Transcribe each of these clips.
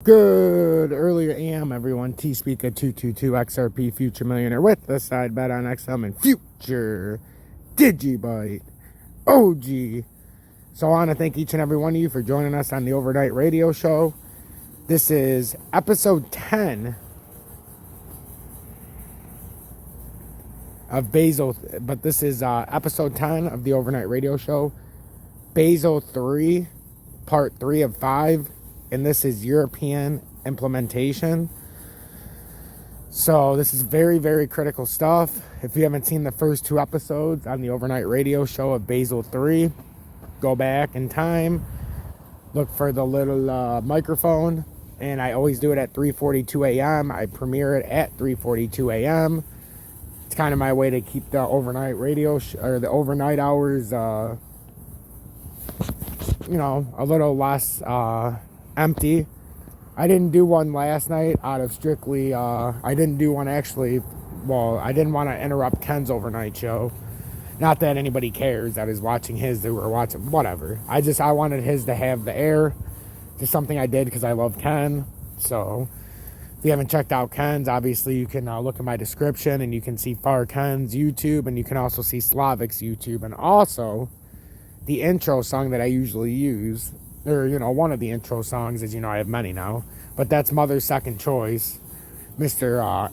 Good earlier AM, everyone. T-Speaker 222 XRP Future Millionaire with the side bet on XM and Future Digibyte OG. So I want to thank each and every one of you for joining us on the overnight radio show. This is episode 10 of Basel, but this is episode 10 of the overnight radio show. Basel 3, part 3 of 5. And this is European implementation. So this is very, very critical stuff. If you haven't seen the first 2 episodes on the overnight radio show of Basel 3, go back in time, look for the little microphone, and I always do it at 3:42 a.m. I premiere it at 3:42 a.m. It's kind of my way to keep the overnight radio or the overnight hours, a little less empty. I didn't do one last night out of strictly, I didn't do one actually, I didn't want to interrupt Ken's overnight show. Not that anybody cares that is watching his, they were watching, whatever. I wanted his to have the air. Just something I did because I love Ken. So, if you haven't checked out Ken's, obviously you can look at my description and you can see Far Ken's YouTube, and you can also see SLAVICS YouTube, and also the intro song that I usually use. Or, one of the intro songs, as you know, I have many now. But that's Mother's Second Choice, Mr.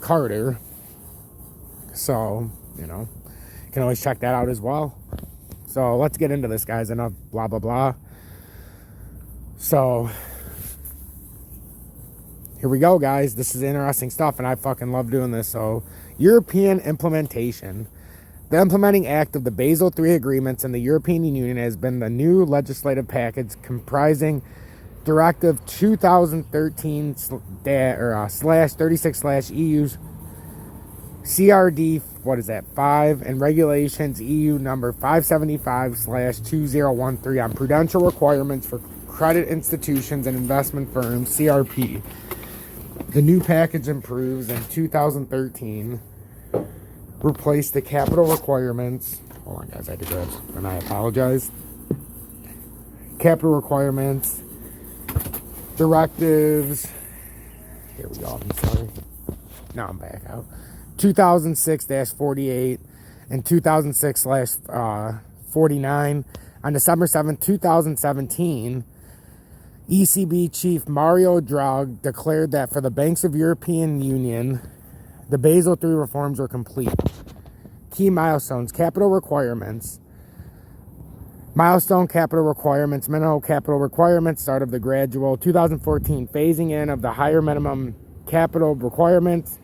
Carter. So, you can always check that out as well. So, let's get into this, guys. Enough blah, blah, blah. So, here we go, guys. This is interesting stuff, and I fucking love doing this. So, European implementation. The implementing act of the Basel III agreements in the European Union has been the new legislative package comprising Directive 2013/36/EU CRD, 5, and Regulations EU number 575/2013 on prudential requirements for credit institutions and investment firms, CRP. The new package improves in 2013. Replace the capital requirements. Hold on, guys, I had to grab some, and I apologize. Capital requirements, directives. Here we go. I'm sorry. Now I'm back out. 2006-48 and 2006/49. On December 7, 2017, ECB Chief Mario Draghi declared that for the banks of European Union, the Basel III reforms were complete. Key milestones, capital requirements. Milestone capital requirements, minimum capital requirements, start of the gradual 2014 phasing in of the higher minimum capital requirements.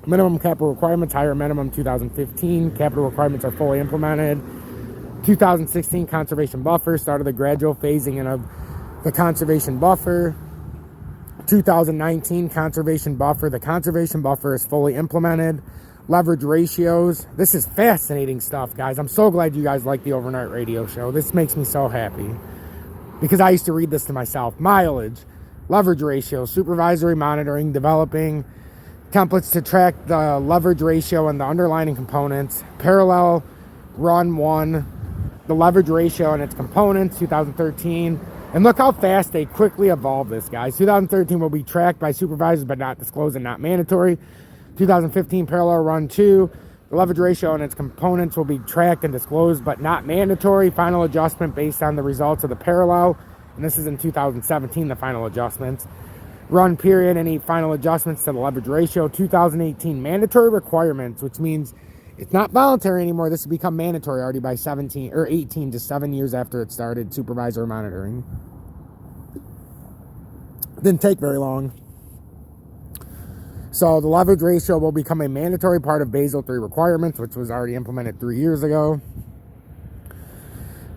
Minimum capital requirements, higher minimum 2015. Capital requirements are fully implemented. 2016 conservation buffer, start of the gradual phasing in of the conservation buffer. 2019 conservation buffer. The conservation buffer is fully implemented. Leverage ratios. This is fascinating stuff, guys. I'm so glad you guys like the overnight radio show. This makes me so happy because I used to read this to myself. Mileage, leverage ratio, supervisory monitoring, developing templates to track the leverage ratio and the underlying components. Parallel run 1, the leverage ratio and its components, 2013. And look how fast they quickly evolve this, guys. 2013 will be tracked by supervisors but not disclosed and not mandatory. 2015 parallel run 2. The leverage ratio and its components will be tracked and disclosed but not mandatory. Final adjustment based on the results of the parallel. And this is in 2017, the final adjustments. Run period, any final adjustments to the leverage ratio. 2018 mandatory requirements, which means it's not voluntary anymore. This will become mandatory already by 17 or 18, just 7 years after it started, supervisor monitoring. Didn't take very long. So the leverage ratio will become a mandatory part of Basel III requirements, which was already implemented 3 years ago.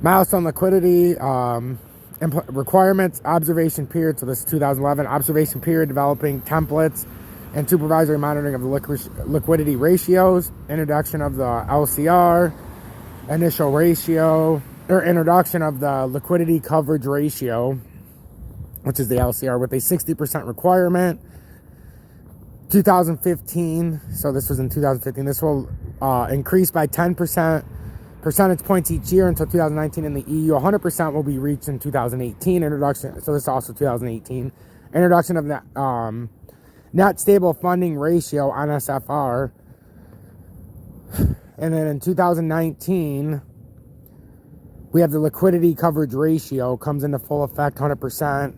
Milestone liquidity requirements, observation period. So this is 2011. Observation period, developing templates and supervisory monitoring of the liquidity ratios, introduction of the LCR, initial ratio, or introduction of the liquidity coverage ratio, which is the LCR, with a 60% requirement. 2015, so this was in 2015, this will increase by 10% percentage points each year until 2019 in the EU. 100% will be reached in 2018. Introduction, so this is also 2018. introduction of the net stable funding ratio, NSFR. And then in 2019, we have the liquidity coverage ratio comes into full effect, 100%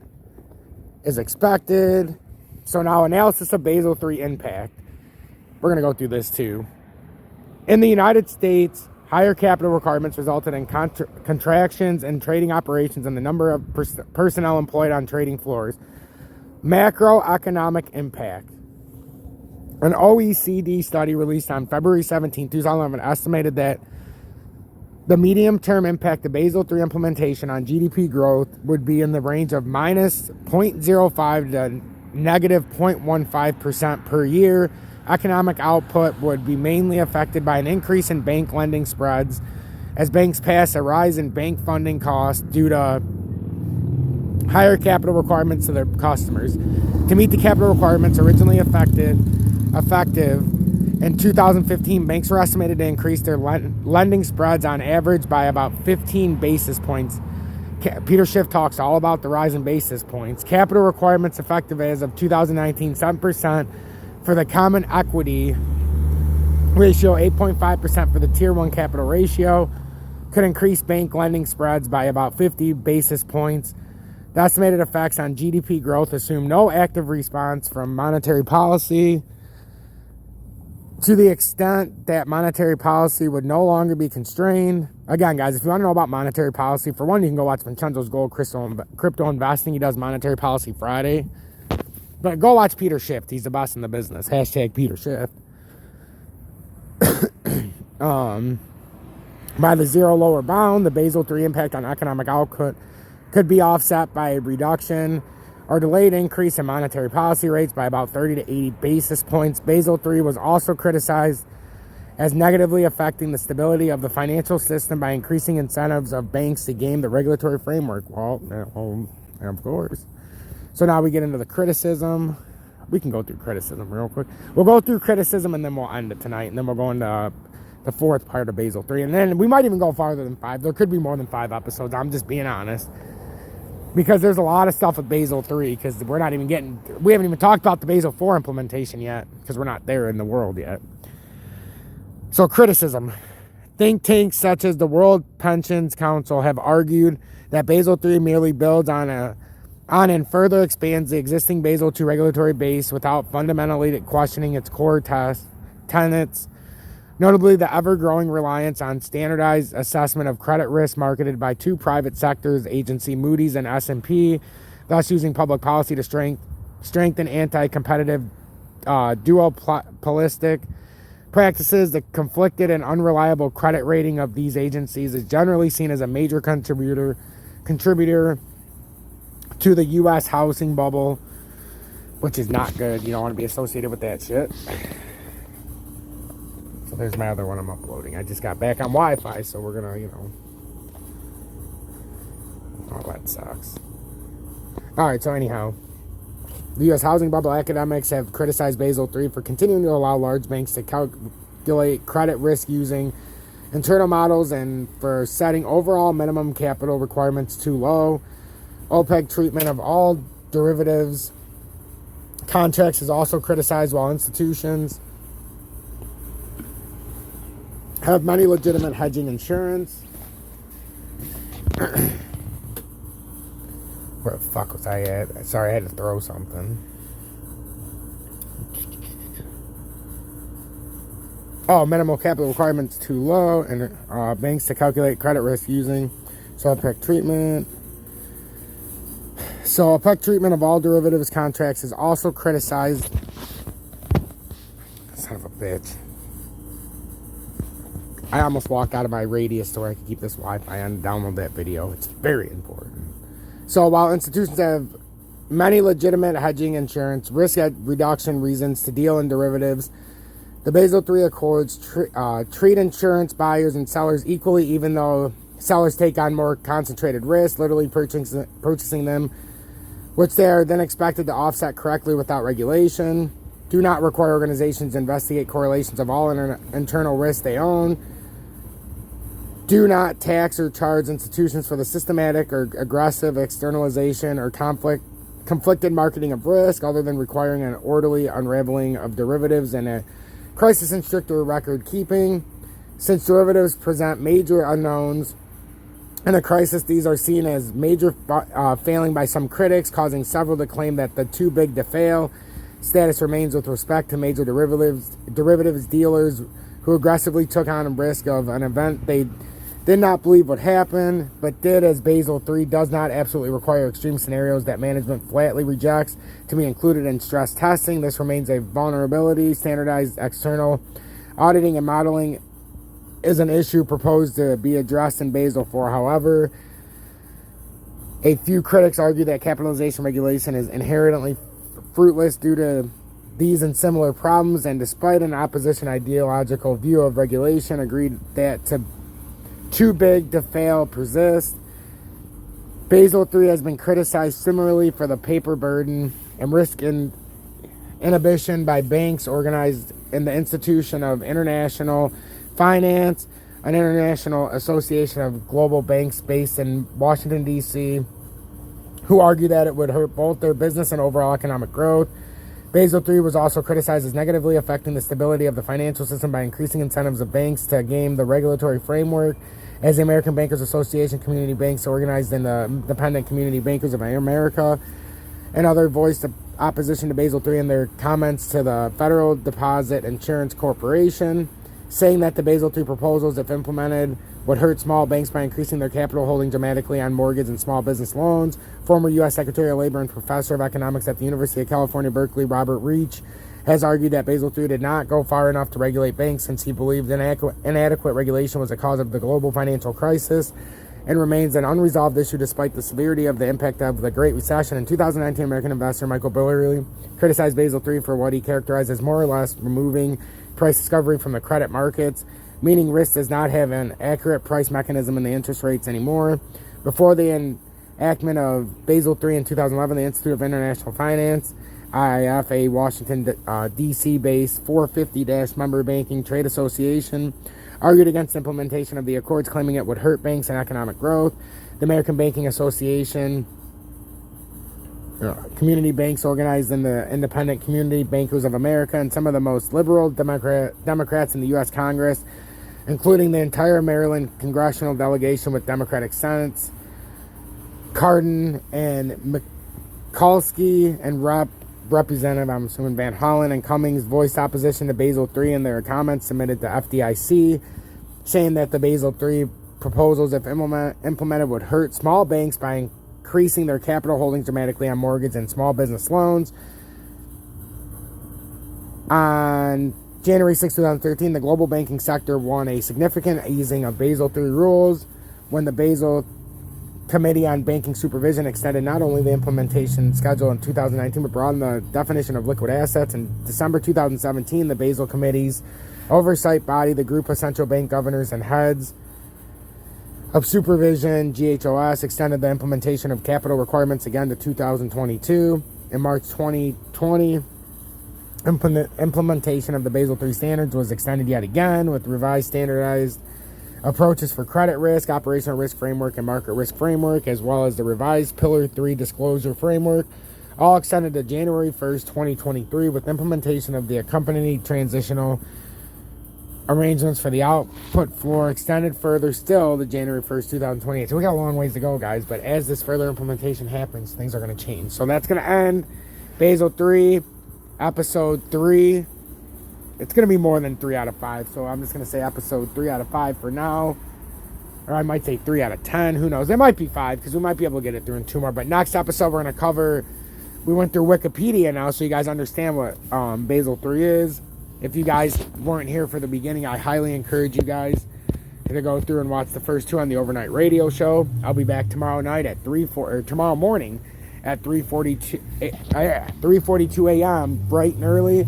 is expected. So now analysis of Basel III impact. We're going to go through this too. In the United States, higher capital requirements resulted in contractions in trading operations and the number of personnel employed on trading floors. Macroeconomic impact. An OECD study released on February 17, 2011 estimated that the medium-term impact of Basel III implementation on GDP growth would be in the range of minus 0.05 to negative 0.15% per year. Economic output would be mainly affected by an increase in bank lending spreads as banks pass a rise in bank funding costs due to higher capital requirements to their customers. To meet the capital requirements originally effective in 2015, banks were estimated to increase their lending spreads on average by about 15 basis points. Peter Schiff talks all about the rise in basis points. Capital requirements effective as of 2019, 7% for the common equity ratio, 8.5% for the Tier 1 capital ratio, could increase bank lending spreads by about 50 basis points. The estimated effects on GDP growth assume no active response from monetary policy. To the extent that monetary policy would no longer be constrained. Again, guys, if you want to know about monetary policy, for one, you can go watch Vincenzo's Gold Crypto Investing. He does Monetary Policy Friday. But go watch Peter Schiff. He's the best in the business. Hashtag Peter Schiff. By the zero lower bound, the Basel III impact on economic output could be offset by a reduction or delayed increase in monetary policy rates by about 30 to 80 basis points. Basel III was also criticized as negatively affecting the stability of the financial system by increasing incentives of banks to game the regulatory framework. Well, of course. So now we get into the criticism. We can go through criticism real quick. We'll go through criticism and then we'll end it tonight. And then we'll go into the fourth part of Basel III. And then we might even go farther than 5. There could be more than 5 episodes. I'm just being honest. Because there's a lot of stuff with Basel III. Because we haven't even talked about the Basel IV implementation yet. Because we're not there in the world yet. So criticism. Think tanks such as the World Pensions Council have argued that Basel III merely builds on and further expands the existing Basel II regulatory base without fundamentally questioning its core tenets, notably the ever-growing reliance on standardized assessment of credit risk marketed by 2 private sectors agency, Moody's and S&P, thus using public policy to strengthen anti-competitive duopolistic practices. The conflicted and unreliable credit rating of these agencies is generally seen as a major contributor to the U.S. housing bubble, which is not good. You don't want to be associated with that shit. So there's my other one I'm uploading. I just got back on Wi-Fi, so we're gonna, oh, that sucks. Alright, so anyhow, the U.S. housing bubble academics have criticized Basel III for continuing to allow large banks to calculate credit risk using internal models and for setting overall minimum capital requirements too low. OPEC treatment of all derivatives contracts is also criticized, while institutions have many legitimate hedging insurance. Where the fuck was I at? Sorry, I had to throw something. Oh, minimal capital requirements too low, and banks to calculate credit risk using OPEC treatment. So OPEC treatment of all derivatives contracts is also criticized. Son of a bitch. I almost walked out of my radius so I could keep this Wi-Fi on and download that video. It's very important. So while institutions have many legitimate hedging insurance, risk reduction reasons to deal in derivatives, the Basel III Accords treat insurance buyers and sellers equally, even though sellers take on more concentrated risk, literally purchasing them, which they are then expected to offset correctly without regulation. Do not require organizations to investigate correlations of all internal risks they own. Do not tax or charge institutions for the systematic or aggressive externalization or conflict conflicted marketing of risk, other than requiring an orderly unraveling of derivatives and a crisis in stricter record keeping. Since derivatives present major unknowns in a crisis, these are seen as major failing by some critics, causing several to claim that the too big to fail status remains with respect to major derivatives dealers who aggressively took on a risk of an event they did not believe would happen, but did, as Basel III does not absolutely require extreme scenarios that management flatly rejects to be included in stress testing. This remains a vulnerability. Standardized external auditing and modeling is an issue proposed to be addressed in Basel IV. However, a few critics argue that capitalization regulation is inherently fruitless due to these and similar problems, and despite an opposition ideological view of regulation, agreed that too big to fail persist. Basel III has been criticized similarly for the paper burden and risk inhibition by banks organized in the Institution of International Finance, an international association of global banks based in Washington, D.C., who argue that it would hurt both their business and overall economic growth. Basel III was also criticized as negatively affecting the stability of the financial system by increasing incentives of banks to game the regulatory framework. As the American Bankers Association, community banks organized in the Independent Community Bankers of America and other voiced opposition to Basel III in their comments to the Federal Deposit Insurance Corporation, saying that the Basel III proposals, if implemented, would hurt small banks by increasing their capital holding dramatically on mortgage and small business loans. Former U.S. Secretary of Labor and Professor of Economics at the University of California, Berkeley, Robert Reich, has argued that Basel III did not go far enough to regulate banks, since he believed inadequate regulation was the cause of the global financial crisis and remains an unresolved issue despite the severity of the impact of the Great Recession. In 2019, American investor Michael Burry criticized Basel III for what he characterized as more or less removing price discovery from the credit markets, meaning risk does not have an accurate price mechanism in the interest rates anymore. Before the enactment of Basel III in 2011, the Institute of International Finance, IIF, a Washington, D.C.-based 450-member banking trade association, argued against implementation of the accords, claiming it would hurt banks and economic growth. The American Banking Association, community banks organized in the Independent Community Bankers of America, and some of the most liberal Democrats in the U.S. Congress, including the entire Maryland congressional delegation with Democratic Senates, Cardin and Mikulski, and Representative, I'm assuming, Van Hollen and Cummings voiced opposition to Basel III in their comments submitted to FDIC, saying that the Basel III proposals, if implemented, would hurt small banks by increasing their capital holdings dramatically on mortgage and small business loans. On January 6, 2013, the global banking sector won a significant easing of Basel III rules when the Basel Committee on Banking Supervision extended not only the implementation schedule in 2019, but broadened the definition of liquid assets. In December 2017, the Basel Committee's oversight body, the Group of Central Bank Governors and Heads of Supervision, GHOS, extended the implementation of capital requirements again to 2022. In March 2020, implementation of the Basel III standards was extended yet again with revised standardized approaches for credit risk, operational risk framework, and market risk framework, as well as the revised Pillar 3 disclosure framework, all extended to January 1st, 2023, with implementation of the accompanying transitional arrangements for the output floor extended further still to January 1st, 2028. So we got a long ways to go, guys, but as this further implementation happens, things are going to change. So that's going to end Basel 3, episode 3. It's going to be more than 3 out of 5, so I'm just going to say episode 3 out of 5 for now. Or I might say 3 out of 10. Who knows? It might be 5, because we might be able to get it through in 2 more. But next episode, we're going to cover... We went through Wikipedia now, so you guys understand what Basel III is. If you guys weren't here for the beginning, I highly encourage you guys to go through and watch the first 2 on the overnight radio show. I'll be back tomorrow night at tomorrow morning at 3:42 a.m. bright and early.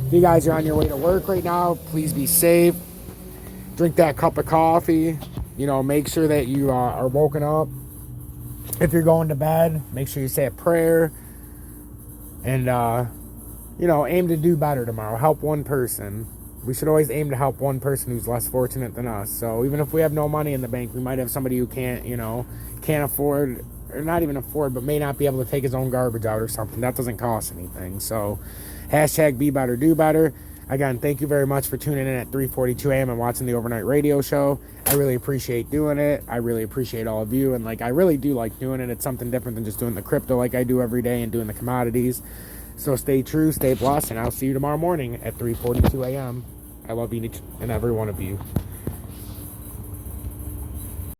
If you guys are on your way to work right now, please be safe. Drink that cup of coffee. Make sure that you are woken up. If you're going to bed, make sure you say a prayer. And, aim to do better tomorrow. Help one person. We should always aim to help one person who's less fortunate than us. So even if we have no money in the bank, we might have somebody who can't afford or not even afford, but may not be able to take his own garbage out or something. That doesn't cost anything. So hashtag be better, do better. Again, thank you very much for tuning in at 3:42 a.m. and watching the overnight radio show. I really appreciate doing it. I really appreciate all of you. And like, I really do like doing it. It's something different than just doing the crypto like I do every day and doing the commodities. So stay true, stay blessed, and I'll see you tomorrow morning at 3:42 a.m. I love each and every one of you.